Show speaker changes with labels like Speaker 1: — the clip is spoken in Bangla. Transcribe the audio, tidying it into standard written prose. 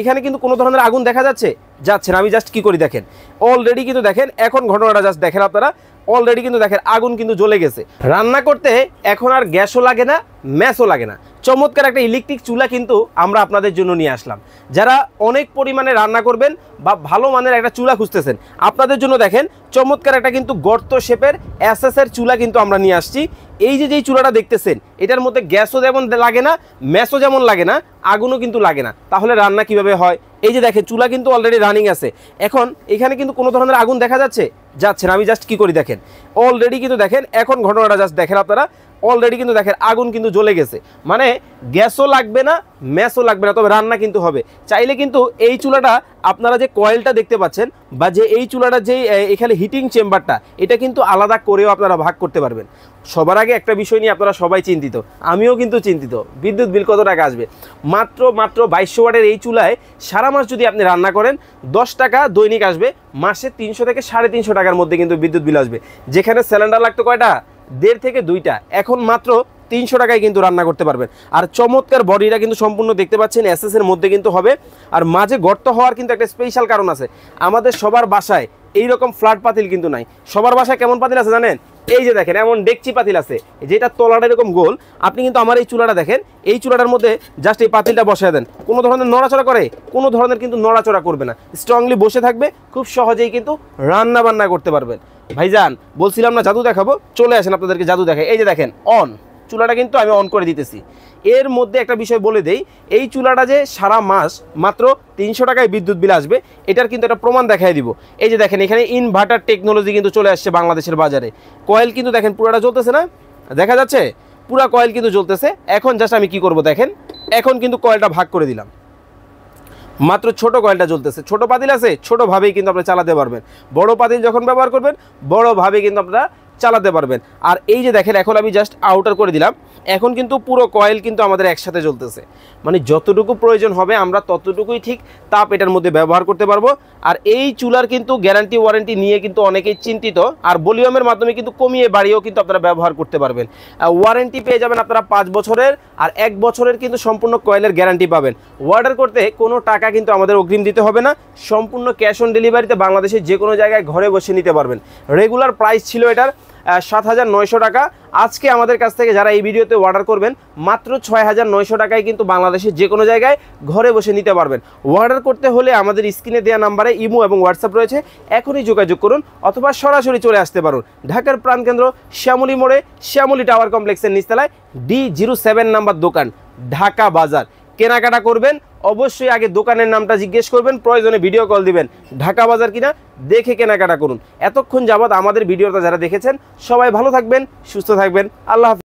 Speaker 1: এখানে কিন্তু কোনো ধরনের আগুন দেখা যাচ্ছে না। আমি জাস্ট কি করি দেখেন, অলরেডি কিন্তু দেখেন এখন ঘটনাটা জাস্ট দেখেন আপনারা, অলরেডি কিন্তু দেখেন আগুন কিন্তু জ্বলে গেছে। রান্না করতে এখন আর গ্যাসও লাগে না, ম্যাসও লাগে না। চমৎকার একটা ইলেকট্রিক চুলা কিন্তু আমরা আপনাদের জন্য নিয়ে আসলাম। যারা অনেক পরিমাণে রান্না করবেন বা ভালো মানের একটা চুলা খুঁজতেছেন, আপনাদের জন্য দেখেন চমৎকার একটা কিন্তু গর্ত শেপের এসএসের চুলা কিন্তু আমরা নিয়ে আসছি। এই যে যেই চুলাটা দেখতেছেন, এটার মধ্যে গ্যাসও যেমন লাগে না, ম্যাসও যেমন লাগে না, আগুনও কিন্তু লাগে না। তাহলে রান্না কিভাবে হয়? এই যে দেখেন চুলা কিন্তু অলরেডি রানিং আছে। এখন এখানে কিন্তু কোনো ধরনের আগুন দেখা যাচ্ছে না। আমি জাস্ট কি করি দেখেন, অলরেডি কিন্তু দেখেন এখন ঘটনাটা জাস্ট দেখেন আপনারা, অলরেডি কিন্তু দেখেন আগুন কিন্তু জ্বলে গেছে। মানে গ্যাসও লাগবে না, ম্যাসও লাগবে না, তবে রান্না কিন্তু হবে। চাইলে কিন্তু এই চুলাটা আপনারা যে কয়েলটা দেখতে পাচ্ছেন বা যে এই চুলাটা যে এখানে হিটিং চেম্বারটা, এটা কিন্তু আলাদা করেও আপনারা ভাগ করতে পারবেন। সবার আগে একটা বিষয় নিয়ে আপনারা সবাই চিন্তিত, আমিও কিন্তু চিন্তিত, বিদ্যুৎ বিল কত টাকা আসবে। মাত্র 2200 ওয়াটের এই চুলায় সারা মাস যদি আপনি রান্না করেন 10 টাকা দৈনিক আসবে, মাসে 300 থেকে 350 টাকার মধ্যে কিন্তু বিদ্যুৎ বিল আসবে। যেখানে সিলিন্ডার লাগতো কয়টা, 1.5 থেকে 2টা, এখন মাত্র 300 টাকায় কিন্তু রান্না করতে পারবেন। আর চমৎকার বডিটা কিন্তু সম্পূর্ণ দেখতে পাচ্ছেন এসএস এর মধ্যে কিন্তু হবে। আর মাঝে গর্ত হওয়ার কিন্তু একটা স্পেশাল কারণ আছে। আমাদের সবার বাসায় এইরকম ফ্ল্যাট পাতিল কিন্তু নাই। সবার বাসায় কেমন পাতিল আছে জানেন? এই যে দেখেন এমন ডেকচি পাতিল আছে, যেটা তলাটা এরকম গোল। আপনি কিন্তু আমার এই চুলাটা দেখেন, এই চুলাটার মধ্যে জাস্ট এই পাতিলটা বসায় দেন, কোনো ধরনের নড়াচড়া করে, কোনো ধরনের কিন্তু নড়াচড়া করবে না, স্ট্রংলি বসে থাকবে, খুব সহজেই কিন্তু রান্না বান্না করতে পারবেন। ভাইজান বলছিলাম না জাদু দেখাবো, চলে আসেন আপনাদেরকে জাদু দেখাই। এই যে দেখেন অন, চুলাটা কিন্তু আমি অন করে দিতেছি। এর মধ্যে একটা বিষয় বলে দেই, এই চুলাটা যে সারা মাস মাত্র 300 টাকায় বিদ্যুৎ বিল আসবে, এটার কিন্তু একটা প্রমাণ দেখাই দিব। এই যে দেখেন এখানে ইনভার্টার টেকনোলজি কিন্তু চলে আসছে বাংলাদেশের বাজারে। কয়েল কিন্তু দেখেন পুরাটা জ্বলতেছে না, দেখা যাচ্ছে পুরা কয়েল কিন্তু জ্বলতেছে। এখন জাস্ট আমি কি করব দেখেন, এখন কিন্তু কয়েলটা ভাগ করে দিলাম, মাত্র ছোট কয়েলটা জ্বলতেছে। ছোট পাতিল আছে, ছোটোভাবেই কিন্তু আপনারা চালাতে পারবেন। বড় পাতিল যখন ব্যবহার করবেন, বড়োভাবেই কিন্তু আপনারা চালাতে পারবেন। আর এই যে দেখেন এখন আমি জাস্ট আউটার করে দিলাম, এখন কিন্তু পুরো কয়েল কিন্তু আমাদের একসাথে জ্বলতেছে। মানে যতটুকু প্রয়োজন হবে আমরা ততটুকুই ঠিক তাপ এটার মধ্যে ব্যবহার করতে পারবো। আর এই চুলার কিন্তু গ্যারান্টি ওয়ারেন্টি নিয়ে কিন্তু অনেকেই চিন্তিত, আর ভলিউমের মাধ্যমে কিন্তু কমিয়ে বাড়িয়েও কিন্তু আপনারা ব্যবহার করতে পারবেন। ওয়ারেন্টি পেয়ে যাবেন আপনারা 5 বছরের, আর 1 বছরের কিন্তু সম্পূর্ণ কয়েলের গ্যারান্টি পাবেন। অর্ডার করতে কোনো টাকা কিন্তু আমাদের অগ্রিম দিতে হবে না, সম্পূর্ণ ক্যাশ অন ডেলিভারিতে বাংলাদেশের যে কোনো জায়গায় ঘরে বসে নিতে পারবেন। রেগুলার প্রাইস ছিল এটার 7,900 টাকা। আজকে আমাদের কাছ থেকে যারা এই ভিডিওতে অর্ডার করবেন মাত্র 6,900 টাকায় কিন্তু বাংলাদেশের যে কোনো জায়গায় ঘরে বসে নিতে পারবেন। অর্ডার করতে হলে আমাদের স্ক্রিনে দেওয়া নাম্বারে ইমো এবং হোয়াটসঅ্যাপ রয়েছে, এখনই যোগাযোগ করুন অথবা সরাসরি চলে আসতে পারুন ঢাকার প্রাণকেন্দ্র শ্যামলী মোড়ে, শ্যামলী টাওয়ার কমপ্লেক্সের নিচতলায় D07 নাম্বার দোকান, ঢাকা বাজার। কেনাকাটা করবেন অবশ্যই আগে দোকানের নামটা জিজ্ঞেস করবেন, প্রয়োজনে ভিডিও কল দিবেন, ঢাকা বাজার কিনা দেখে কেনাকাটা করুন। এতক্ষণ যাবত আমাদের ভিডিওটা যারা দেখেছেন সবাই ভালো থাকবেন, সুস্থ থাকবেন, আল্লাহ হাফেজ।